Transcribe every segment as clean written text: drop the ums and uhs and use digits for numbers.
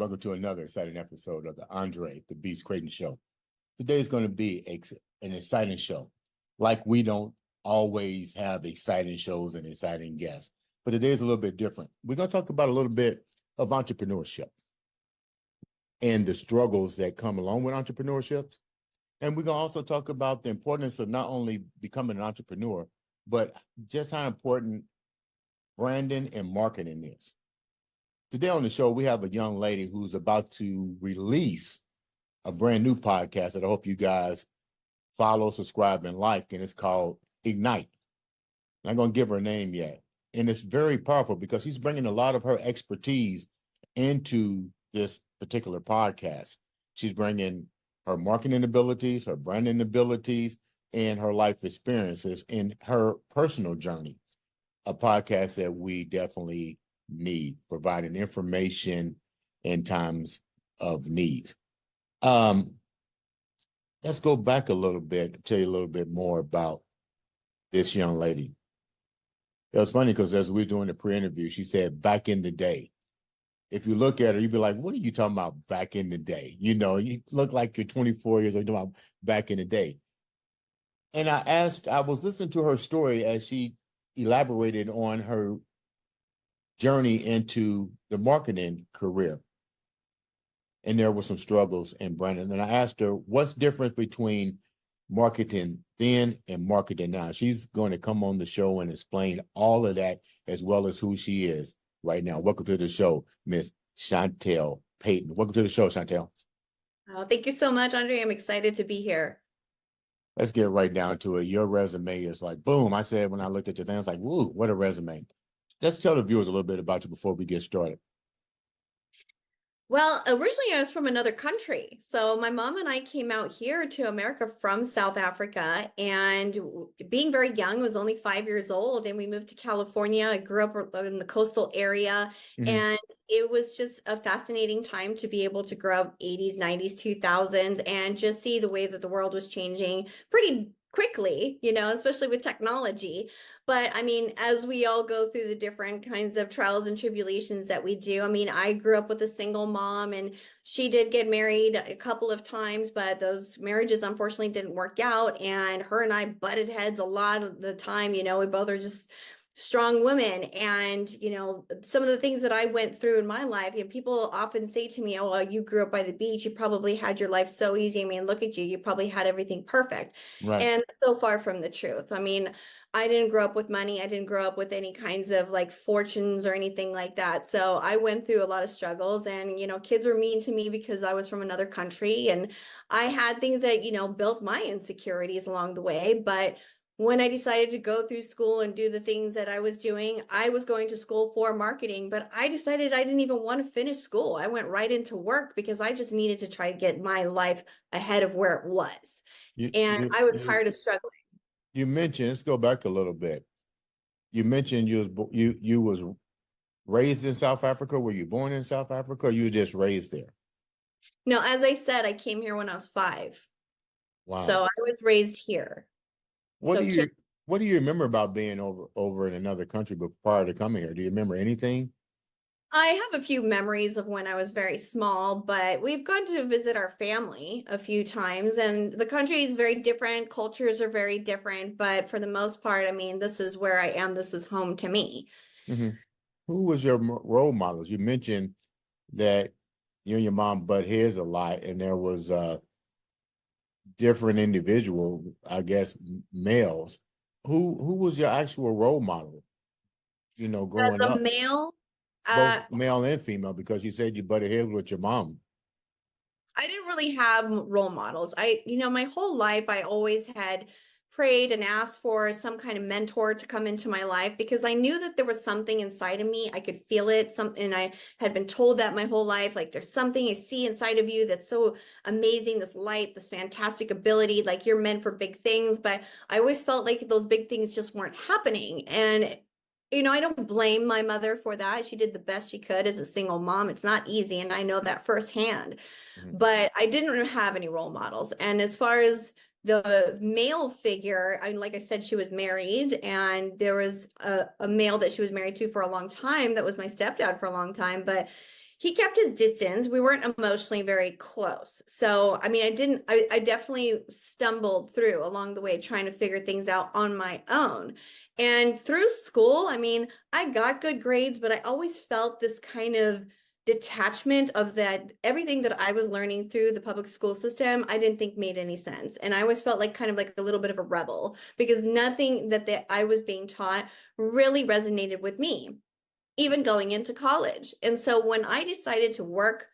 welcome to another exciting episode of the Andre The Beast Crayton Show. Today is going to be an exciting show. Like we don't always have exciting shows and exciting guests, but today is a little bit different. We're going to talk about a little bit of entrepreneurship and the struggles that come along with entrepreneurship. And we're going to also talk about the importance of not only becoming an entrepreneur, but just how important branding and marketing is. Today on the show, we have a young lady who's about to release a brand new podcast that I hope you guys follow, subscribe, and like, and it's called Ignite. I'm not going to give her a name yet. And it's very powerful because she's bringing a lot of her expertise into this particular podcast. She's bringing her marketing abilities, her branding abilities, and her life experiences in her personal journey. A podcast that we definitely need, providing information in times of needs. Let's go back a little bit to tell you a little bit more about this young lady. It was funny because as we were doing the pre-interview, she said back in the day. If you look at her, you'd be like, what are you talking about back in the day? You know, you look like you're 24 years old, you're talking about back in the day. And I was listening to her story as she elaborated on her journey into the marketing career. And there were some struggles in branding. And I asked her, what's different between marketing then and marketing now? She's going to come on the show and explain all of that, as well as who she is right now. Welcome to the show, Miss Chantelle Paiton. Welcome to the show, Chantelle. Oh, thank you so much, Andre. I'm excited to be here. Let's get right down to it. Your resume is like, boom. I said when I looked at your thing, I was like, woo, what a resume. Let's tell the viewers a little bit about you before we get started. Well, originally I was from another country. So my mom and I came out here to America from South Africa, and being very young, I was only 5 years old, and we moved to California. I grew up in the coastal area, and it was just a fascinating time to be able to grow up 80s, 90s, 2000s, and just see the way that the world was changing pretty quickly, you know, especially with technology. But I mean, as we all go through the different kinds of trials and tribulations that we do, I mean, I grew up with a single mom, and she did get married a couple of times, but those marriages unfortunately didn't work out. And her and I butted heads a lot of the time. You know, we both are just strong women. And, you know, some of the things that I went through in my life, you know, people often say to me, oh, well, you grew up by the beach. You probably had your life so easy. I mean, look at you. You probably had everything perfect. Right. And so far from the truth. I mean, I didn't grow up with money. I didn't grow up with any kinds of like fortunes or anything like that. So I went through a lot of struggles, and, you know, kids were mean to me because I was from another country, and I had things that, you know, built my insecurities along the way. But when I decided to go through school and do the things that I was doing, I was going to school for marketing, but I decided I didn't even want to finish school. I went right into work because I just needed to try to get my life ahead of where it was. And I was tired of struggling. You mentioned, let's go back a little bit. You mentioned you was raised in South Africa. Were you born in South Africa, or you were just raised there? No, as I said, I came here when I was 5. Wow. So I was raised here. What do you remember about being over in another country prior to coming here? Do you remember anything? I have a few memories of when I was very small, but we've gone to visit our family a few times, and the country is very different. Cultures are very different, but for the most part, I mean, this is where I am. This is home to me. Who was your role models? You mentioned that you and your mom butt heads a lot, and there was different individual, I guess, males. Who was your actual role model? You know, growing As a up, male, both male and female, because you said you butted heads with your mom. I didn't really have role models. You know, my whole life, I always had prayed and asked for some kind of mentor to come into my life, because I knew that there was something inside of me. I could feel it. Something I had been told that my whole life, like there's something I see inside of you that's so amazing, this light, this fantastic ability, like you're meant for big things. But I always felt like those big things just weren't happening. And you know, I don't blame my mother for that. She did the best she could as a single mom. It's not easy, and I know that firsthand. But I didn't have any role models. And as far as the male figure, like I said, she was married, and there was a male that she was married to for a long time that was my stepdad for a long time. But he kept his distance. We weren't emotionally very close. So, I mean, I definitely stumbled through along the way trying to figure things out on my own. And through school, I mean, I got good grades, but I always felt this kind of detachment of that everything that I was learning through the public school system, I didn't think made any sense. And I always felt like kind of like a little bit of a rebel because nothing that I was being taught really resonated with me, even going into college. And so when I decided to work,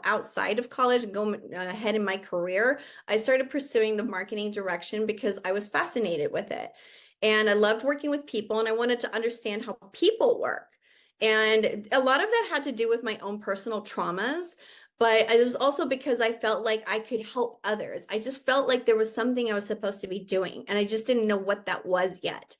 outside of college and go ahead in my career, I started pursuing the marketing direction because I was fascinated with it. And I loved working with people and I wanted to understand how people work. And a lot of that had to do with my own personal traumas, but it was also because I felt like I could help others. I just felt like there was something I was supposed to be doing, and I just didn't know what that was yet.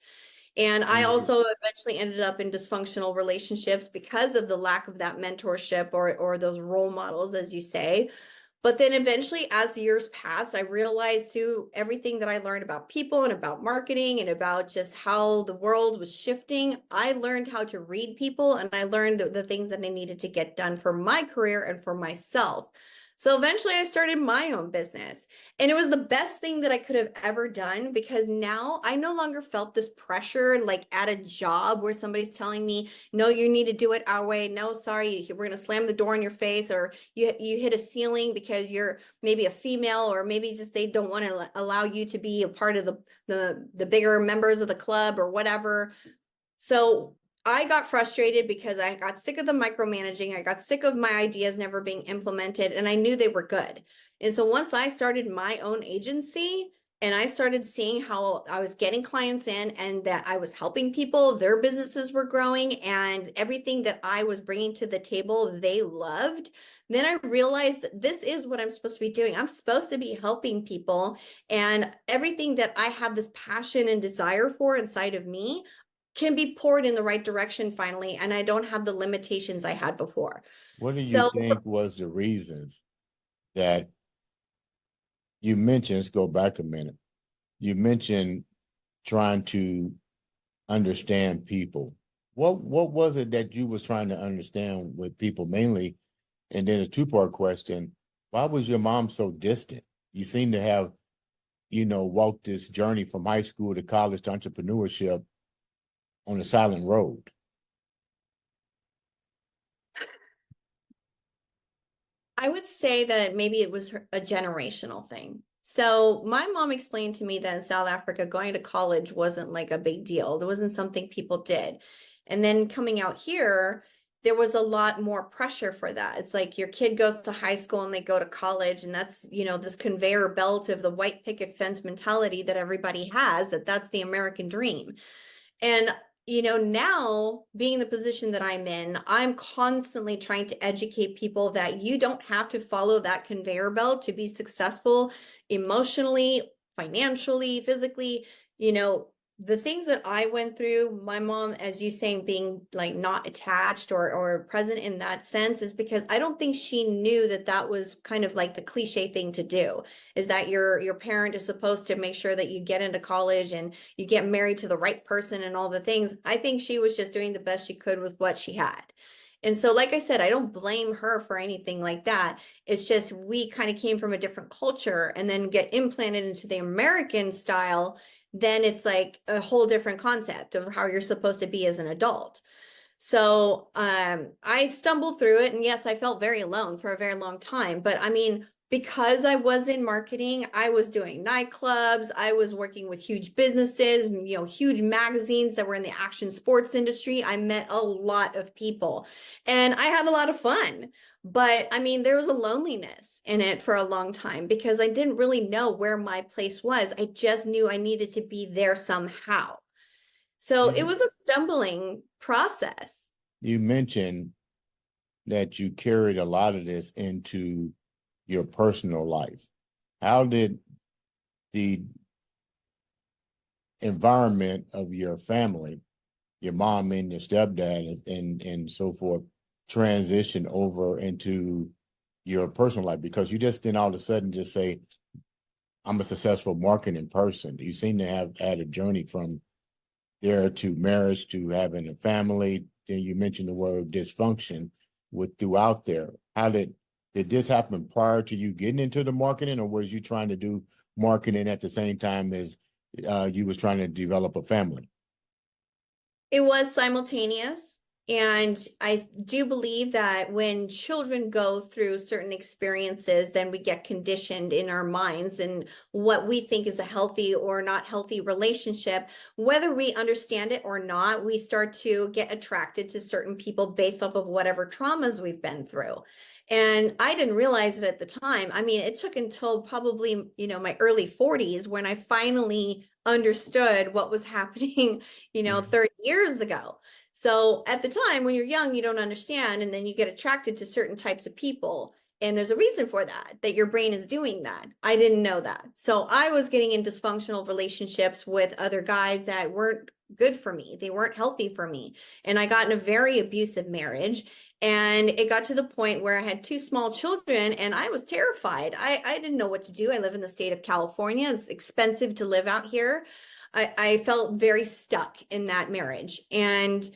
And I And also eventually ended up in dysfunctional relationships because of the lack of that mentorship or those role models, as you say. But then eventually, as the years passed, I realized through everything that I learned about people and about marketing and about just how the world was shifting, I learned how to read people and I learned the things that I needed to get done for my career and for myself. So eventually I started my own business. And it was the best thing that I could have ever done because now I no longer felt this pressure like at a job where somebody's telling me, no, you need to do it our way. No, sorry, we're going to slam the door in your face, or you hit a ceiling because you're maybe a female, or maybe just they don't want to allow you to be a part of the bigger members of the club or whatever. So I got frustrated because I got sick of the micromanaging. I got sick of my ideas never being implemented, and I knew they were good. And so once I started my own agency and I started seeing how I was getting clients in and that I was helping people, their businesses were growing, and everything that I was bringing to the table, they loved. Then I realized that this is what I'm supposed to be doing. I'm supposed to be helping people, and everything that I have this passion and desire for inside of me can be poured in the right direction finally, and I don't have the limitations I had before. what do you So think was the reasons that you mentioned, let's go back a minute. You mentioned trying to understand people. What was it that you was trying to understand with people mainly? And then a two-part question, why was your mom so distant? You seem to have, walked this journey from high school to college to entrepreneurship on a silent road. I would say that maybe it was a generational thing. So my mom explained to me that in South Africa, going to college wasn't like a big deal. There wasn't something people did. And then coming out here, there was a lot more pressure for that. It's like your kid goes to high school and they go to college, and that's, this conveyor belt of the white picket fence mentality that everybody has, that's the American dream. And now being the position that I'm in, I'm constantly trying to educate people that you don't have to follow that conveyor belt to be successful emotionally, financially, physically. The things that I went through, my mom, as you saying, being like not attached or present in that sense, is because I don't think she knew that was kind of like the cliche thing to do, is that your parent is supposed to make sure that you get into college and you get married to the right person and all the things. I think she was just doing the best she could with what she had. And so, like I said, I don't blame her for anything like that. It's just we kind of came from a different culture and then get implanted into the American style. Then it's like a whole different concept of how you're supposed to be as an adult. So I stumbled through it. And yes, I felt very alone for a very long time. But I mean, because I was in marketing, I was doing nightclubs, I was working with huge businesses, huge magazines that were in the action sports industry. I met a lot of people and I had a lot of fun. But I mean, there was a loneliness in it for a long time because I didn't really know where my place was. I just knew I needed to be there somehow. So it You, was a stumbling process. you mentioned that you carried a lot of this into your personal life. How did the environment of your family, your mom and your stepdad and so forth, transition over into your personal life? Because you just didn't all of a sudden just say, I'm a successful marketing person. You seem to have had a journey from there to marriage to having a family. Then you mentioned the word dysfunction. with throughout there. Did this happen prior to you getting into the marketing, or was you trying to do marketing at the same time as you was trying to develop a family? It was simultaneous. And I do believe that when children go through certain experiences, then we get conditioned in our minds and what we think is a healthy or not healthy relationship. Whether we understand it or not, we start to get attracted to certain people based off of whatever traumas we've been through. And I didn't realize it at the time. I mean, it took until probably, my early 40s when I finally understood what was happening, 30 years ago. So at the time when you're young, you don't understand, and then you get attracted to certain types of people. And there's a reason for that your brain is doing that. I didn't know that. So I was getting in dysfunctional relationships with other guys that weren't good for me. They weren't healthy for me. And I got in a very abusive marriage. And it got to the point where I had two small children and I was terrified. I didn't know what to do. I live in the state of California. It's expensive to live out here. I felt very stuck in that marriage. And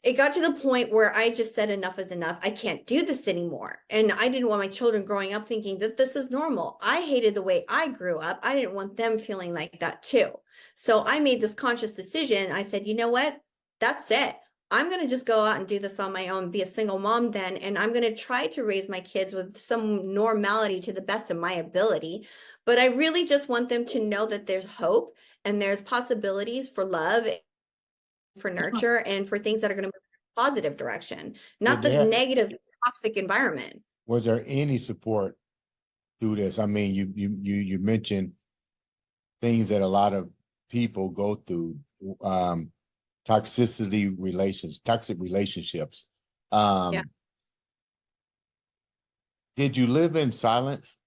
it got to the point where I just said enough is enough. I can't do this anymore. And I didn't want my children growing up thinking that this is normal. I hated the way I grew up. I didn't want them feeling like that too. So I made this conscious decision. I said, you know what? That's it. I'm going to just go out and do this on my own, be a single mom then. And I'm going to try to raise my kids with some normality to the best of my ability. But I really just want them to know that there's hope and there's possibilities for love, for nurture, and for things that are going to move in a positive direction, not this negative, toxic environment. Was there any support through this? I mean, you mentioned things that a lot of people go through, toxic relationships. Yeah. Did you live in silence?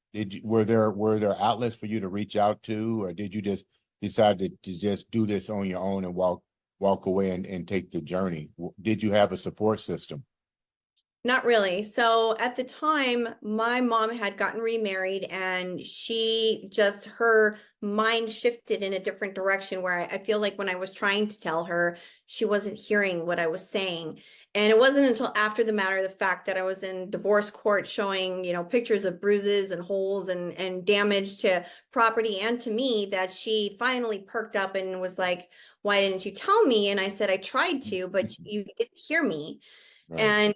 Were there outlets for you to reach out to, or did you just decide to just do this on your own and walk away and take the journey? Did you have a support system? Not really. So at the time, my mom had gotten remarried and her mind shifted in a different direction where I feel like when I was trying to tell her, she wasn't hearing what I was saying. And it wasn't until after the matter of the fact that I was in divorce court showing, pictures of bruises and holes and damage to property and to me that she finally perked up and was like, why didn't you tell me? And I said, I tried to, but you didn't hear me. Right. And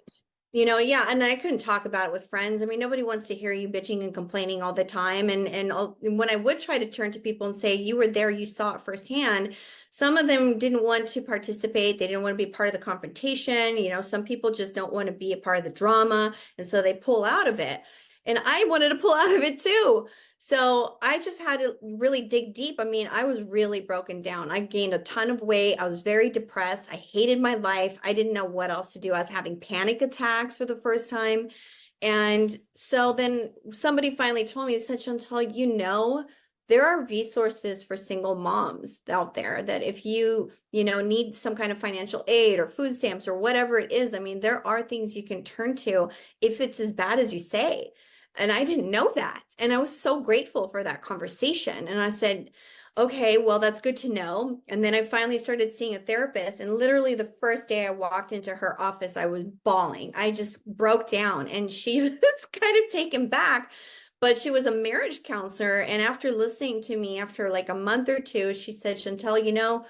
yeah, and I couldn't talk about it with friends. I mean, nobody wants to hear you bitching and complaining all the time. And when I would try to turn to people and say, you were there, you saw it firsthand, some of them didn't want to participate. They didn't want to be part of the confrontation. Some people just don't want to be a part of the drama. And so they pull out of it. And I wanted to pull out of it too. So I just had to really dig deep. I mean, I was really broken down. I gained a ton of weight. I was very depressed. I hated my life. I didn't know what else to do. I was having panic attacks for the first time. And so then somebody finally told me, they said, Chantelle, there are resources for single moms out there that if you need some kind of financial aid or food stamps or whatever it is, I mean, there are things you can turn to if it's as bad as you say. And I didn't know that. And I was so grateful for that conversation. And I said, okay, well, that's good to know. And then I finally started seeing a therapist. And literally the first day I walked into her office, I was bawling. I just broke down. And she was kind of taken back, but she was a marriage counselor. And after listening to me after like a month or two, she said, Chantelle,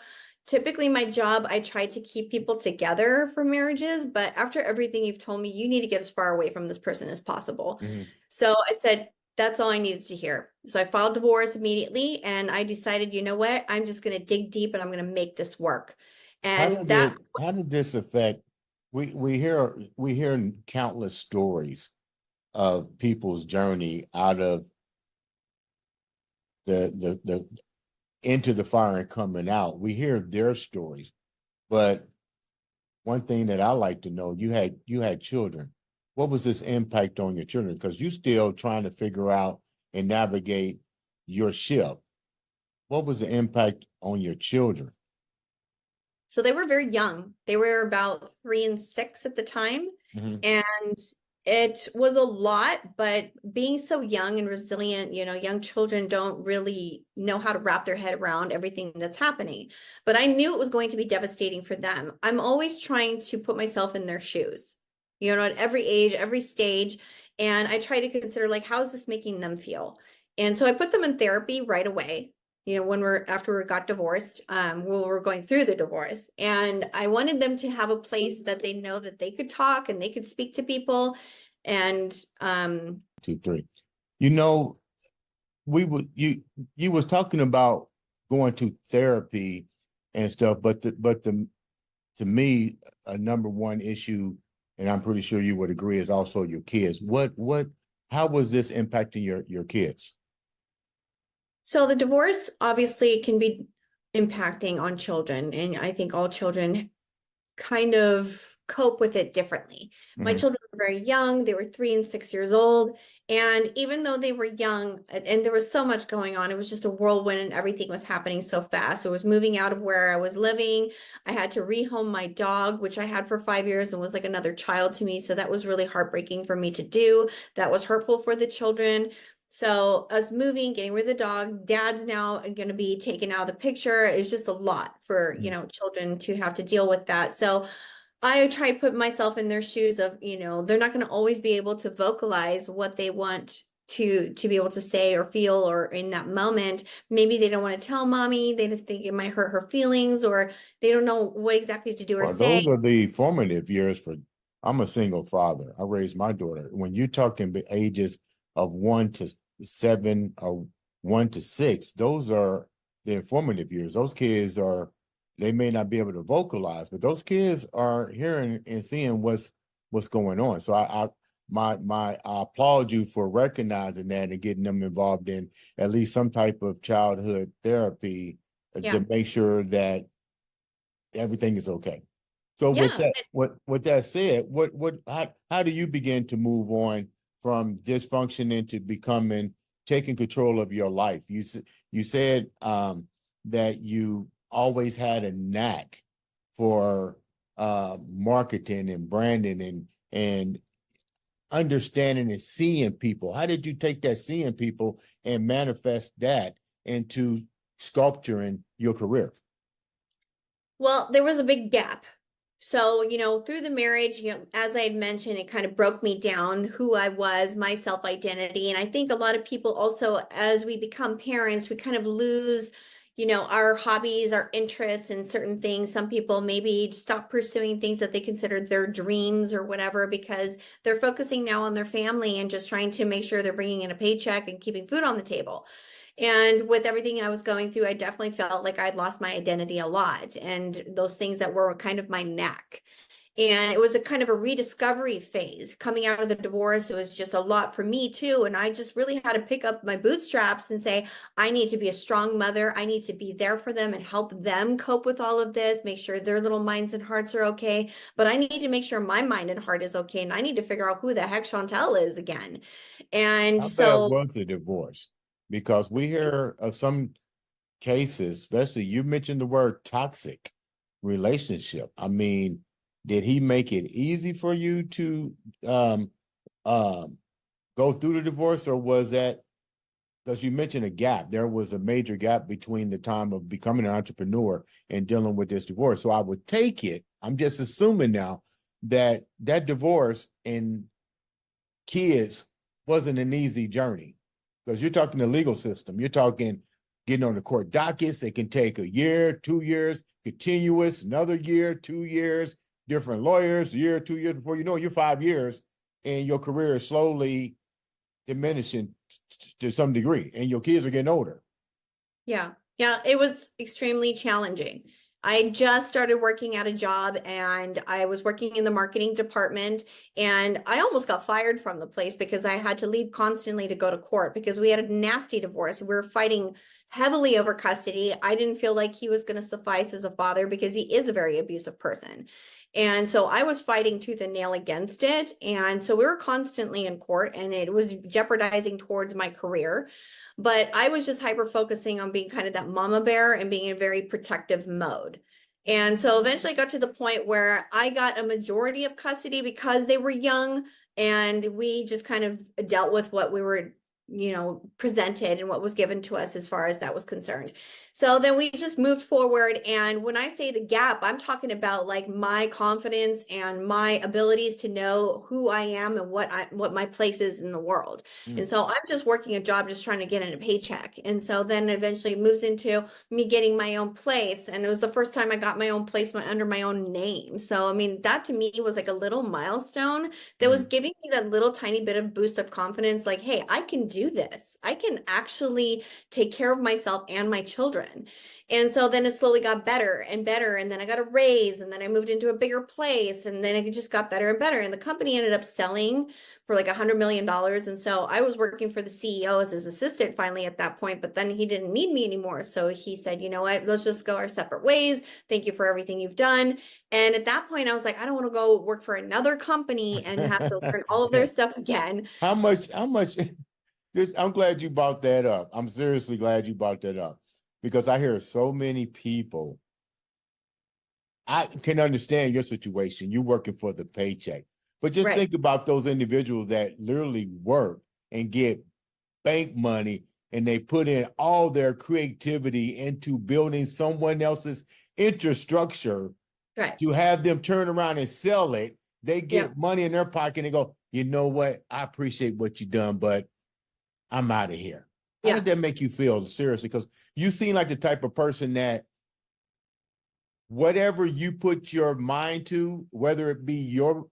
typically my job, I try to keep people together for marriages, but after everything you've told me, you need to get as far away from this person as possible. Mm-hmm. So I said, that's all I needed to hear. So I filed divorce immediately and I decided, you know what, I'm just going to dig deep and I'm going to make this work. And how did this affect? We hear countless stories of people's journey out of the into the fire and coming out. We hear their stories, but one thing that I like to know, you had children. What was this impact on your children? Because you still trying to figure out and navigate your ship. What was the impact on your children? So they were very young. They were about 3 and 6 at the time. Mm-hmm. And it was a lot, but being so young and resilient, young children don't really know how to wrap their head around everything that's happening. But I knew it was going to be devastating for them. I'm always trying to put myself in their shoes. at every age, every stage. And I try to consider, like, how is this making them feel? And so I put them in therapy right away, after we got divorced, when we were going through the divorce. And I wanted them to have a place that they know that they could talk and they could speak to people. And 2, 3. You know, we would you was talking about going to therapy and stuff, but the to me, a number one issue, and I'm pretty sure you would agree, is also your kids. How was this impacting your kids? so the divorce obviously can be impacting on children. And I think all children kind of cope with it differently. My Mhm. children were very young. They were 3 and 6 years old. And even though they were young and there was so much going on, it was just a whirlwind and everything was happening so fast. I was moving out of where I was living. I had to rehome my dog, which I had for 5 years and was like another child to me. So that was really heartbreaking for me to do. That was hurtful for the children. So us moving, getting rid of the dog, dad's now going to be taken out of the picture. It's just a lot for, children to have to deal with that. So I try to put myself in their shoes of, they're not going to always be able to vocalize what they want to be able to say or feel, or in that moment, maybe they don't want to tell mommy, they just think it might hurt her feelings, or they don't know what exactly to do or Well, say. those are the formative years for. I'm a single father. I raised my daughter. When you're talking the ages of 1 to 7 or 1 to 6, those are the informative years. Those kids they may not be able to vocalize, but those kids are hearing and seeing what's going on. So I applaud you for recognizing that and getting them involved in at least some type of childhood therapy Yeah. to make sure that everything is okay. So Yeah. with that said, how do you begin to move on from dysfunction into becoming taking control of your life? You said that you always had a knack for marketing and branding and understanding and seeing people. How did you take that seeing people and manifest that into sculpturing your career? Well, there was a big gap. So, through the marriage, as I had mentioned, it kind of broke me down who I was, my self identity. And I think a lot of people also, as we become parents, we kind of lose, our hobbies, our interests in certain things. Some people maybe stop pursuing things that they considered their dreams or whatever because they're focusing now on their family and just trying to make sure they're bringing in a paycheck and keeping food on the table. And with everything I was going through, I definitely felt like I'd lost my identity a lot and those things that were kind of my knack. And it was a kind of a rediscovery phase coming out of the divorce. It was just a lot for me too. And I just really had to pick up my bootstraps and say, I need to be a strong mother. I need to be there for them and help them cope with all of this, make sure their little minds and hearts are okay. But I need to make sure my mind and heart is okay. And I need to figure out who the heck Chantelle is again. And How bad so, was the divorce? Because we hear of some cases, especially you mentioned the word toxic relationship. I mean, did he make it easy for you to um, um, go through the divorce, or was that because you mentioned a gap? There was a major gap between the time of becoming an entrepreneur and dealing with this divorce. So I would take it, I'm just assuming now that that divorce and kids wasn't an easy journey because you're talking the legal system. You're talking getting on the court dockets. It can take a year, 2 years, continuous, another year, 2 years, different lawyers, a year, 2 years. Before you know it, you're 5 years and your career is slowly diminishing to some degree and your kids are getting older. yeah. Yeah, it was extremely challenging. I just started working at a job and I was working in the marketing department and I almost got fired from the place because I had to leave constantly to go to court because we had a nasty divorce. We were fighting heavily over custody. I didn't feel like he was going to suffice as a father because he is a very abusive person. And so I was fighting tooth and nail against it. And so we were constantly in court and it was jeopardizing towards my career. But I was just hyper focusing on being kind of that mama bear and being in a very protective mode. And so eventually I got to the point where I got a majority of custody because they were young and we just kind of dealt with what we were presented and what was given to us as far as that was concerned. So then we just moved forward. And when I say the gap, I'm talking about like my confidence and my abilities to know who I am and what my place is in the world. And so I'm just working a job, just trying to get in a paycheck. And so then eventually it moves into me getting my own place. And it was the first time I got my own place under my own name. So, I mean, that to me was like a little milestone that was giving me that little tiny bit of boost of confidence. Like, hey, I can do this. I can actually take care of myself and my children. And so then it slowly got better and better. And then I got a raise, and then I moved into a bigger place, and then it just got better and better. And the company ended up selling for like $100 million. And so I was working for the CEO as his assistant finally at that point, but then he didn't need me anymore. So he said, you know what, let's just go our separate ways. Thank you for everything you've done. And at that point, I was like, I don't want to go work for another company and have to learn all of their stuff again. How much, I'm glad you brought that up. I'm seriously glad you brought that up, because I hear so many people. I can understand your situation. You're working for the paycheck, but just think about those individuals that literally work and get bank money, and they put in all their creativity into building someone else's infrastructure to have them turn around and sell it. They get money in their pocket and go, you know what? I appreciate what you've done, but I'm out of here. How did that make you feel? Seriously, because you seem like the type of person that whatever you put your mind to, whether it be your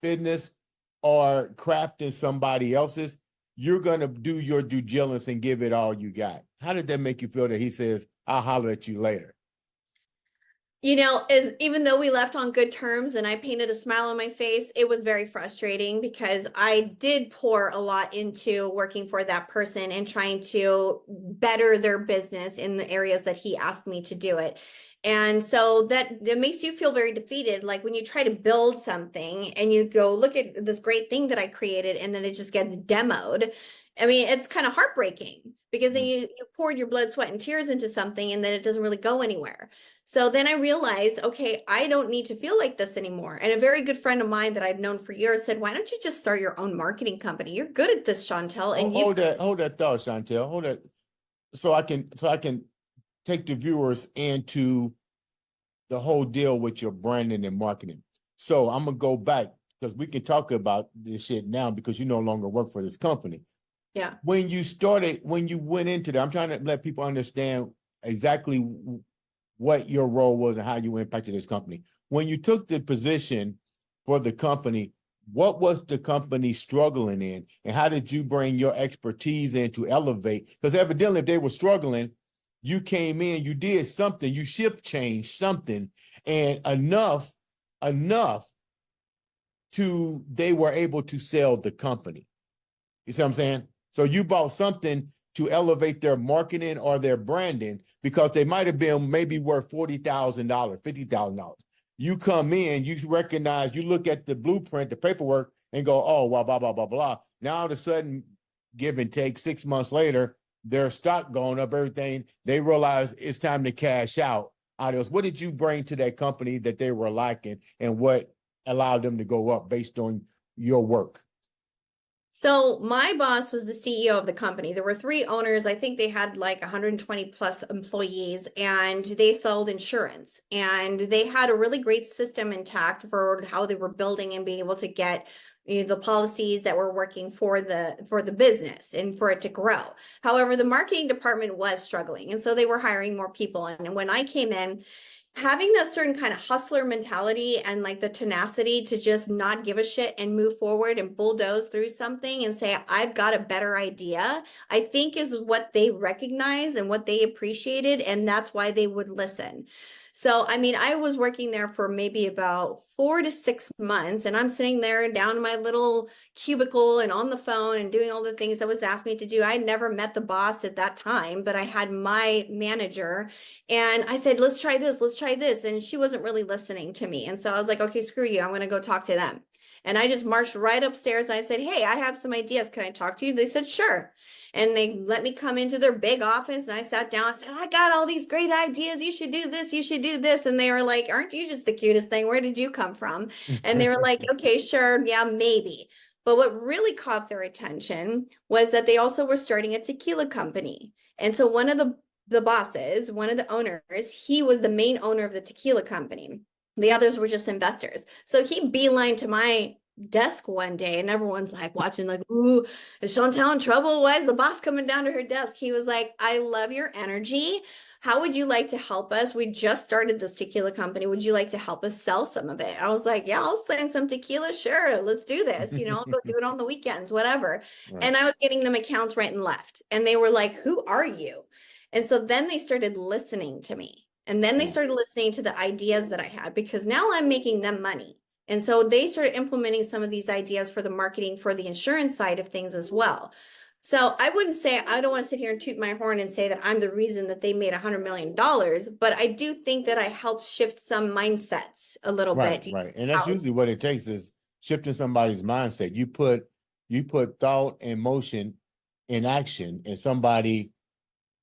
business or crafting somebody else's, you're going to do your due diligence and give it all you got. How did that make you feel that he says, I'll holler at you later? Even though we left on good terms and I painted a smile on my face, it was very frustrating because I did pour a lot into working for that person and trying to better their business in the areas that he asked me to do it. And so that makes you feel very defeated. Like when you try to build something and you go, look at this great thing that I created, and then it just gets demoed. I mean, it's kind of heartbreaking because then you poured your blood, sweat, and tears into something, and then it doesn't really go anywhere. So then I realized, okay, I don't need to feel like this anymore. And a very good friend of mine that I've known for years said, why don't you just start your own marketing company? You're good at this, Chantelle. And hold that thought, Chantelle. Hold that. So I can take the viewers into the whole deal with your branding and marketing. So I'm gonna go back because we can talk about this shit now because you no longer work for this company. Yeah. When you went into that, I'm trying to let people understand exactly what your role was and how you impacted this company. When you took the position for the company, what was the company struggling in, and how did you bring your expertise in to elevate? Because evidently, if they were struggling, you came in, you did something, you shift changed something, and enough to they were able to sell the company. You see what I'm saying? So you bought something to elevate their marketing or their branding because they might have been maybe worth $40,000, $50,000. You come in, you recognize, you look at the blueprint, the paperwork, and go, oh, blah, blah, blah, blah, blah. Now all of a sudden, give and take, 6 months later, their stock going up, everything, they realize it's time to cash out. Adios. What did you bring to that company that they were lacking, and what allowed them to go up based on your work? So my boss was the CEO of the company. There were 3 owners. I think they had like 120 plus employees, and they sold insurance, and they had a really great system intact for how they were building and being able to get the policies that were working for the business and for it to grow. However, the marketing department was struggling, and so they were hiring more people. And when I came in, having that certain kind of hustler mentality and like the tenacity to just not give a shit and move forward and bulldoze through something and say, I've got a better idea, I think is what they recognized and what they appreciated. And that's why they would listen. So, I mean, I was working there for maybe about 4 to 6 months, and I'm sitting there down in my little cubicle and on the phone and doing all the things that was asked me to do. I had never met the boss at that time, but I had my manager, and I said, let's try this, let's try this. And she wasn't really listening to me. And so I was like, okay, screw you. I'm going to go talk to them. And I just marched right upstairs. And I said, hey, I have some ideas. Can I talk to you? They said, sure. And they let me come into their big office, and I sat down. I said, I got all these great ideas. You should do this. You should do this. And they were like, aren't you just the cutest thing? Where did you come from? And they were like, okay, sure. Yeah, maybe. But what really caught their attention was that they also were starting a tequila company. And so one of the bosses, one of the owners, he was the main owner of the tequila company. The others were just investors. So he beelined to my desk one day, and everyone's like watching, like, ooh, is Chantelle in trouble? Why is the boss coming down to her desk? He was like, I love your energy. How would you like to help us? We just started this tequila company. Would you like to help us sell some of it? I was like, yeah, I'll send some tequila. Sure, let's do this. I'll go do it on the weekends, whatever. Right. And I was getting them accounts right and left. And they were like, who are you? And so then they started listening to me. And then they started listening to the ideas that I had, because now I'm making them money. And so they started implementing some of these ideas for the marketing for the insurance side of things as well. So I wouldn't say, I don't want to sit here and toot my horn and say that I'm the reason that they made $100 million, but I do think that I helped shift some mindsets a little bit. Right. And that's usually what it takes, is shifting somebody's mindset. You put thought and motion in action, and somebody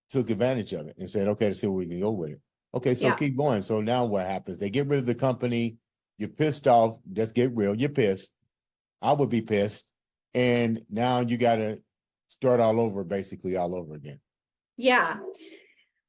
took advantage of it and said, okay, let's see where we can go with it. Okay, so keep going. So now what happens? They get rid of the company. You're pissed off. Let's get real. You're pissed. I would be pissed. And now you got to start all over again. Yeah.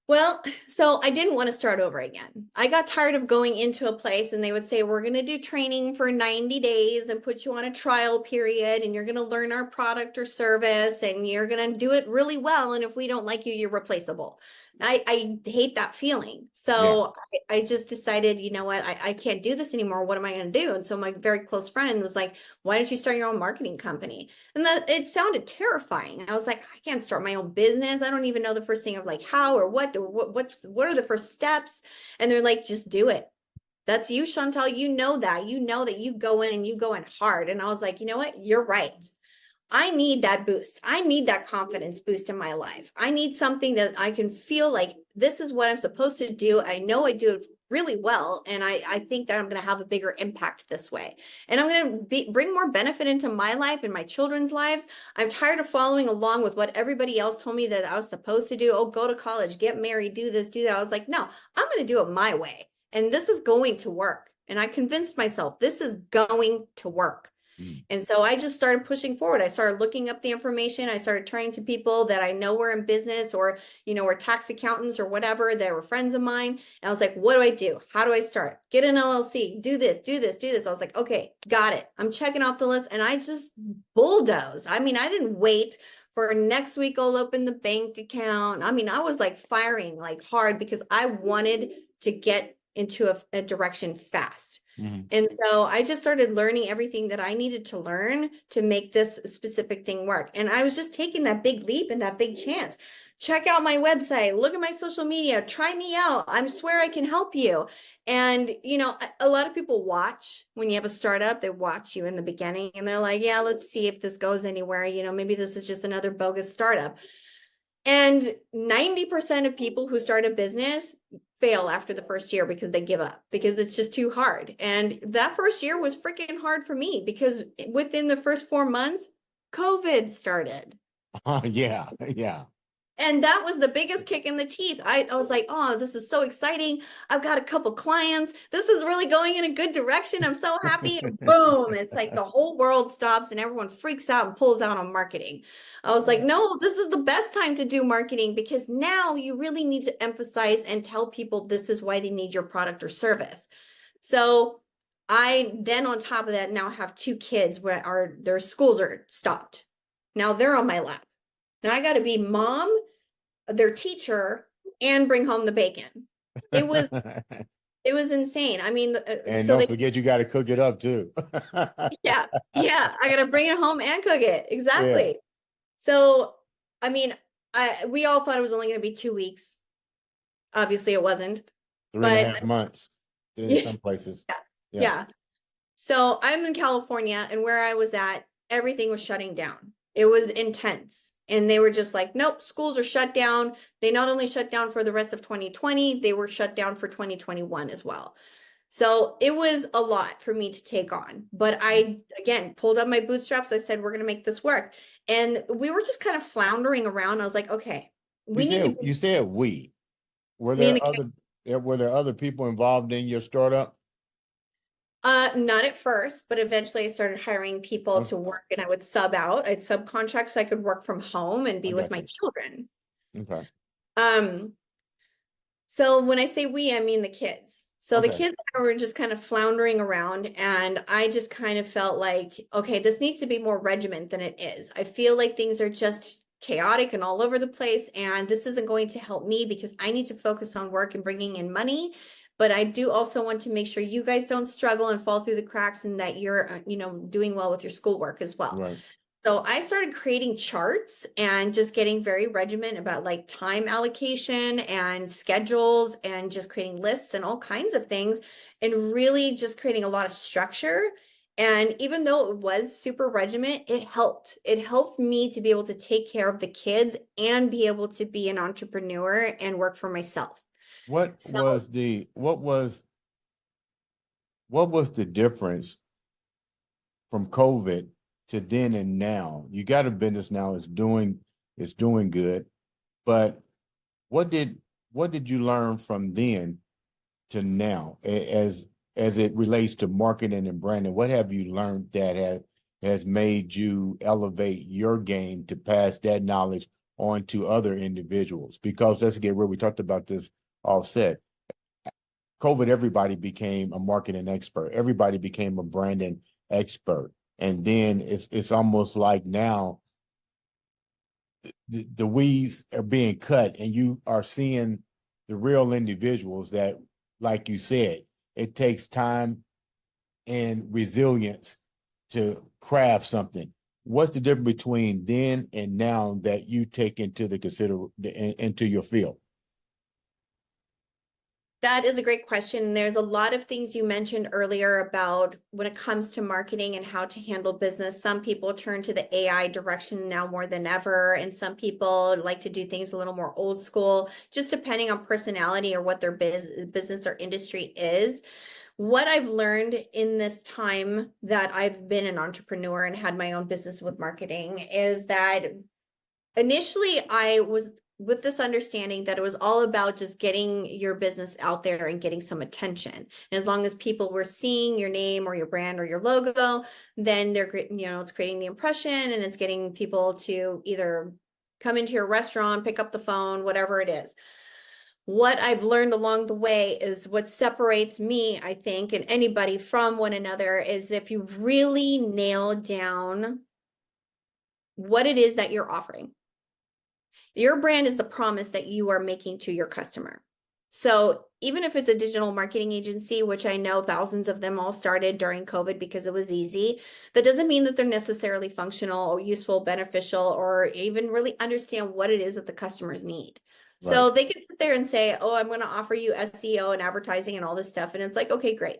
Well, so I didn't want to start over again. I got tired of going into a place and they would say, we're going to do training for 90 days and put you on a trial period, and you're going to learn our product or service, and you're going to do it really well. And if we don't like you, you're replaceable. I hate that feeling. So I just decided, you know what, I can't do this anymore. What am I going to do? And so my very close friend was like, why don't you start your own marketing company? And that it sounded terrifying. I was like, I can't start my own business. I don't even know the first thing of like how or what are the first steps? And they're like, just do it. That's you, Chantelle. You know that you go in and you go in hard. And I was like, you know what? You're right. I need that boost. I need that confidence boost in my life. I need something that I can feel like this is what I'm supposed to do. I know I do it really well. And I think that I'm going to have a bigger impact this way. And I'm going to bring more benefit into my life and my children's lives. I'm tired of following along with what everybody else told me that I was supposed to do. Oh, go to college, get married, do this, do that. I was like, no, I'm going to do it my way. And this is going to work. And I convinced myself this is going to work. And so I just started pushing forward. I started looking up the information. I started turning to people that I know were in business, or, were tax accountants or whatever. They were friends of mine. And I was like, what do I do? How do I start? Get an LLC, do this, do this, do this. I was like, okay, got it. I'm checking off the list. And I just bulldozed. I mean, I didn't wait for next week. I'll open the bank account. I mean, I was like firing like hard because I wanted to get into a direction fast. And so I just started learning everything that I needed to learn to make this specific thing work. And I was just taking that big leap and that big chance. Check out my website, look at my social media, try me out. I swear I can help you. And, a lot of people watch when you have a startup, they watch you in the beginning and they're like, yeah, let's see if this goes anywhere. Maybe this is just another bogus startup. And 90% of people who start a business fail after the first year because they give up, because it's just too hard. And that first year was freaking hard for me because within the first 4 months, COVID started. Yeah. And that was the biggest kick in the teeth. I was like, oh, this is so exciting. I've got a couple clients. This is really going in a good direction. I'm so happy. Boom. It's like the whole world stops and everyone freaks out and pulls out on marketing. I was like, no, this is the best time to do marketing, because now you really need to emphasize and tell people this is why they need your product or service. So I then, on top of that, now have 2 kids where their schools are stopped. Now they're on my lap. Now I got to be mom, their teacher, and bring home the bacon. It was insane. I mean, and so don't forget, you got to cook it up too. yeah. I got to bring it home and cook it. Exactly. Yeah. So, I mean, we all thought it was only going to be 2 weeks. Obviously it wasn't. 3.5 months in some places. Yeah. So I'm in California, and where I was at, everything was shutting down. It was intense. And they were just like, nope, schools are shut down. They not only shut down for the rest of 2020, they were shut down for 2021 as well. So it was a lot for me to take on. But I, again, pulled up my bootstraps. I said, we're going to make this work. And we were just kind of floundering around. I was like, okay, you said we. Were there other people involved in your startup? Not at first, but eventually I started hiring people Oh, to work and I would sub out. I'd subcontract so I could work from home and I be with got my you. children. Okay. Um, so when I say we, I mean the kids. So the Okay. kids and I were just kind of floundering around, and I just kind of felt like, okay, this needs to be more regiment than it is. I feel like things are just chaotic and all over the place, and this isn't going to help me because I need to focus on work and bringing in money. But I do also want to make sure you guys don't struggle and fall through the cracks, and that you're, doing well with your schoolwork as well. Right. So I started creating charts and just getting very regiment about like time allocation and schedules and just creating lists and all kinds of things and really just creating a lot of structure. And even though it was super regiment, it helped. It helped me to be able to take care of the kids and be able to be an entrepreneur and work for myself. What So was the what was the difference from COVID to then and now? You got a business now, it's doing good, but what did what did you learn from then to now as it relates to marketing and branding? What have you learned that has made you elevate your game to pass that knowledge on to other individuals? Because let's get real, we talked about this offset. COVID, everybody became a marketing expert. Everybody became a branding expert. And then it's almost like now the weeds are being cut and you are seeing the real individuals that, like you said, it takes time and resilience to craft something. What's the difference between then and now that you take into into your field? that is a great question. There's a lot of things you mentioned earlier about when it comes to marketing and how to handle business. Some people turn to the AI direction now more than ever, and some people like to do things a little more old school, just depending on personality or what their business or industry is. What I've learned in this time that I've been an entrepreneur and had my own business with marketing is that initially I was with this understanding that it was all about just getting your business out there and getting some attention. And as long as people were seeing your name or your brand or your logo, then they're, it's creating the impression and it's getting people to either come into your restaurant, pick up the phone, whatever it is. What I've learned along the way is what separates me, I think, and anybody from one another is if you really nail down what it is that you're offering. Your brand is the promise that you are making to your customer. So even if it's a digital marketing agency, which I know thousands of them all started during COVID because it was easy, that doesn't mean that they're necessarily functional or useful, beneficial, or even really understand what it is that the customers need. Right. So they can sit there and say, oh, I'm going to offer you SEO and advertising and all this stuff. And it's like, okay, great.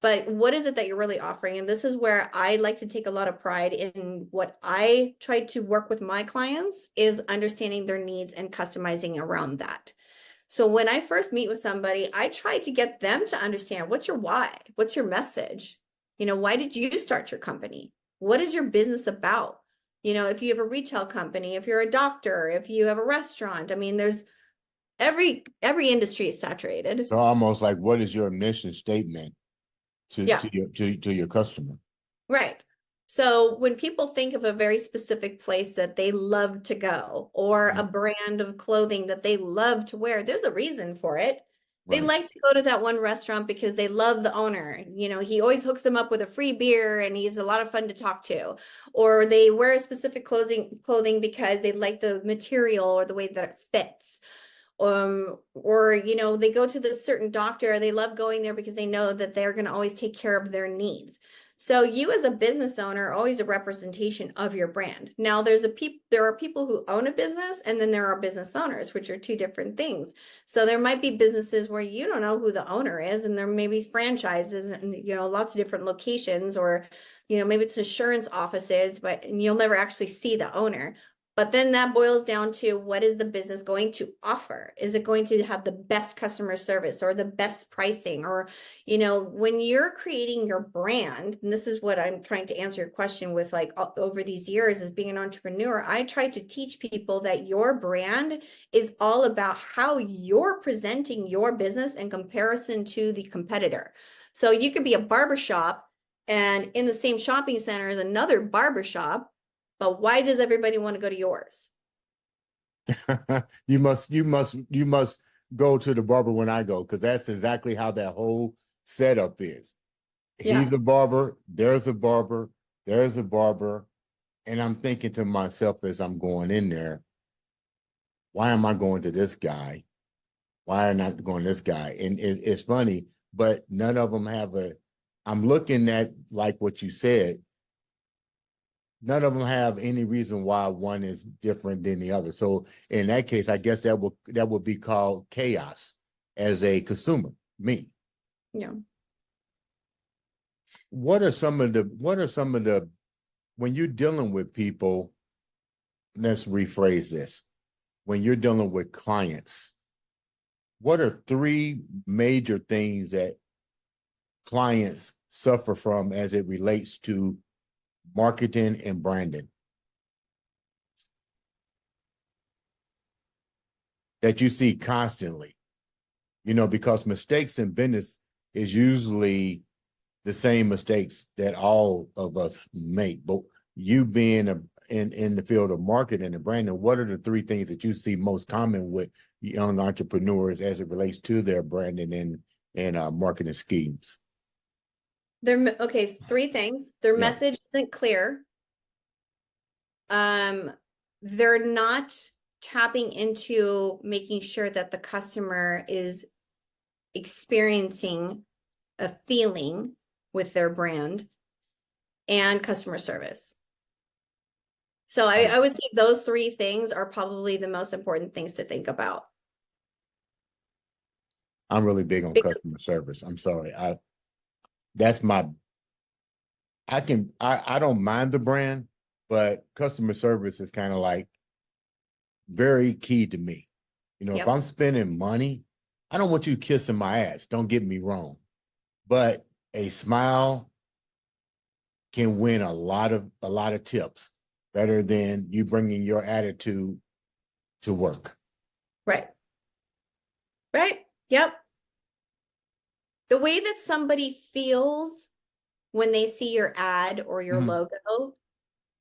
But what is it that you're really offering? And this is where I like to take a lot of pride in what I try to work with my clients is understanding their needs and customizing around that. So when I first meet with somebody, I try to get them to understand what's your why? What's your message? Why did you start your company? What is your business about? If you have a retail company, if you're a doctor, if you have a restaurant, I mean, there's every industry is saturated. So almost like, what is your mission statement Yeah. to your customer? Right. So when people think of a very specific place that they love to go or a Mhm. brand of clothing that they love to wear, there's a reason for it. They Right. like to go to that one restaurant because they love the owner. He always hooks them up with a free beer and he's a lot of fun to talk to. Or they wear a specific clothing because they like the material or the way that it fits. Or they go to this certain doctor, they love going there because they know that they're going to always take care of their needs. So you as a business owner are always a representation of your brand. Now there are people who own a business and then there are business owners, which are two different things. So there might be businesses where you don't know who the owner is and there may be franchises and lots of different locations, or maybe it's insurance offices, but you'll never actually see the owner. But then that boils down to what is the business going to offer? Is it going to have the best customer service or the best pricing? Or, when you're creating your brand, and this is what I'm trying to answer your question with, like over these years as being an entrepreneur, I try to teach people that your brand is all about how you're presenting your business in comparison to the competitor. So you could be a barbershop and in the same shopping center is another barbershop, but why does everybody want to go to yours? You must go to the barber when I go, because that's exactly how that whole setup is. Yeah. He's a barber, there's a barber, there's a barber. And I'm thinking to myself as I'm going in there, why am I going to this guy? Why am I not going to this guy? And it's funny, but none of them have I'm looking at, like what you said, none of them have any reason why one is different than the other. So in that case, I guess that would be called chaos as a consumer, me. Yeah. What are some of the when you're dealing with people, let's rephrase this. When you're dealing with clients, what are three major things that clients suffer from as it relates to marketing and branding that you see constantly? Because mistakes in business is usually the same mistakes that all of us make. But you being in the field of marketing and branding, what are the three things that you see most common with young entrepreneurs as it relates to their branding and marketing schemes? Okay, so three things. Their Yeah. message isn't clear. They're not tapping into making sure that the customer is experiencing a feeling with their brand and customer service. So I would say those three things are probably the most important things to think about. I'm really big on customer service. I'm sorry. I don't mind the brand, but customer service is kind of like very key to me. If Yep. I'm spending money, I don't want you kissing my ass. Don't get me wrong. But a smile can win a lot of tips better than you bringing your attitude to work. Right. Right. Yep. The way that somebody feels when they see your ad or your logo,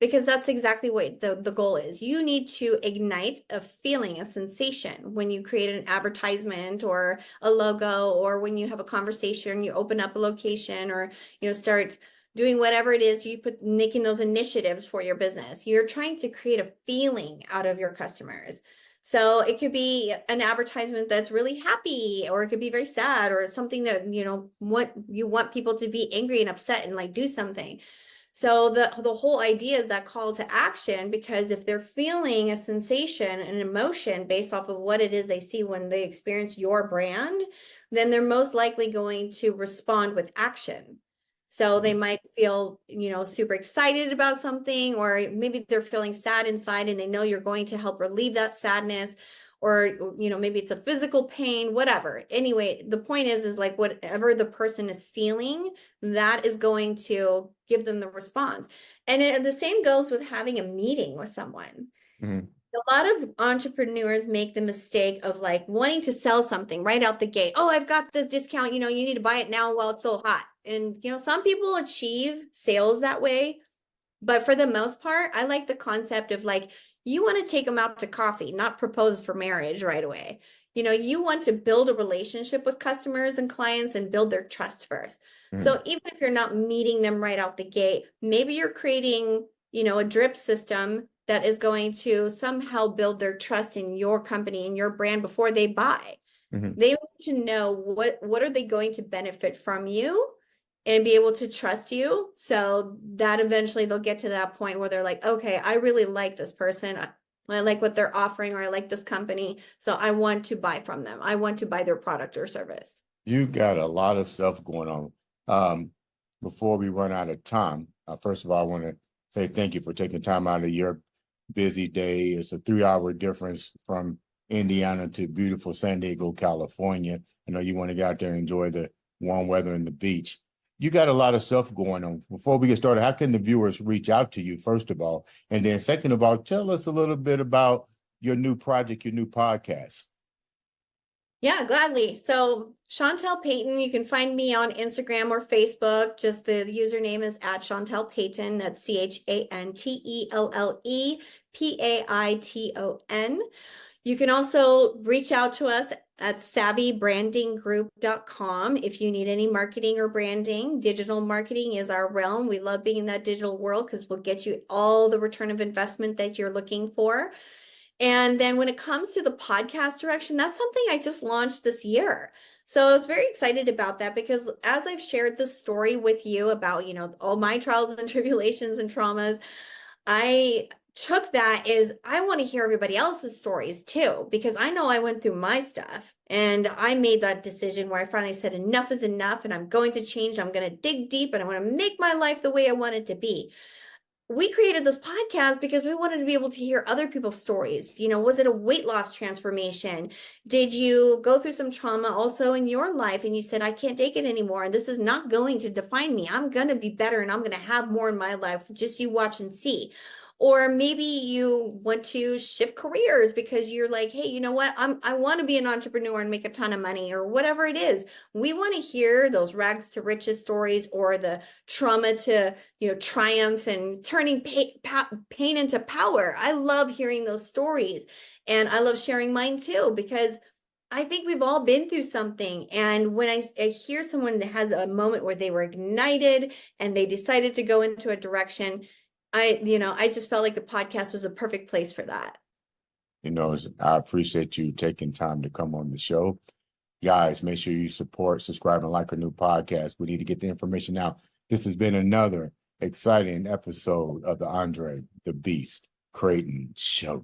because that's exactly what the goal is. You need to ignite a feeling, a sensation when you create an advertisement or a logo, or when you have a conversation, you open up a location, or start doing whatever it is you put, making those initiatives for your business. You're trying to create a feeling out of your customers. So it could be an advertisement that's really happy, or it could be very sad, or something that what you want people to be angry and upset and like do something. So the whole idea is that call to action, because if they're feeling a sensation, an emotion based off of what it is they see when they experience your brand, then they're most likely going to respond with action. So they might feel, super excited about something, or maybe they're feeling sad inside and they know you're going to help relieve that sadness, or maybe it's a physical pain, whatever. Anyway, the point is like whatever the person is feeling, that is going to give them the response. And the same goes with having a meeting with someone. Mm-hmm. A lot of entrepreneurs make the mistake of like wanting to sell something right out the gate. Oh, I've got this discount, you need to buy it now while it's so hot. And some people achieve sales that way, but for the most part, I like the concept of like, you want to take them out to coffee, not propose for marriage right away. You want to build a relationship with customers and clients and build their trust first. Mm-hmm. So even if you're not meeting them right out the gate, maybe you're creating, a drip system that is going to somehow build their trust in your company and your brand before they buy. Mm-hmm. They need to know what are they going to benefit from you and be able to trust you, so that eventually they'll get to that point where they're like, okay, I really like this person. I like what they're offering, or I like this company. So I want to buy from them. I want to buy their product or service. You got a lot of stuff going on. Before we run out of time, first of all, I want to say thank you for taking time out of your busy day. It's a 3-hour difference from Indiana to beautiful San Diego, California. I know you want to get out there and enjoy the warm weather and the beach. You got a lot of stuff going on. Before we get started, how can the viewers reach out to you, first of all? And then second of all, tell us a little bit about your new project, your new podcast. Yeah, gladly. So Chantelle Paiton, you can find me on Instagram or Facebook. Just the username is at Chantelle Paiton. That's CHANTELLEPAITON. You can also reach out to us at savvybrandinggroup.com if you need any marketing or branding. Digital marketing is our realm. We love being in that digital world because we'll get you all the return of investment that you're looking for. And then when it comes to the podcast direction, that's something I just launched this year. So I was very excited about that because as I've shared this story with you about, all my trials and tribulations and traumas, I took that as I want to hear everybody else's stories too, because I know I went through my stuff and I made that decision where I finally said enough is enough and I'm going to change. I'm going to dig deep and I want to make my life the way I want it to be. We created this podcast because we wanted to be able to hear other people's stories. Was it a weight loss transformation? Did you go through some trauma also in your life and you said, I can't take it anymore and this is not going to define me. I'm going to be better and I'm going to have more in my life. Just you watch and see. Or maybe you want to shift careers because you're like, hey, you know what? I want to be an entrepreneur and make a ton of money or whatever it is. We want to hear those rags to riches stories or the trauma to triumph and turning pain into power. I love hearing those stories and I love sharing mine too, because I think we've all been through something. And when I hear someone that has a moment where they were ignited and they decided to go into a direction, I just felt like the podcast was a perfect place for that. I appreciate you taking time to come on the show. Guys, make sure you support, subscribe, and like our new podcast. We need to get the information out. This has been another exciting episode of the Andre the Beast Crayton Show.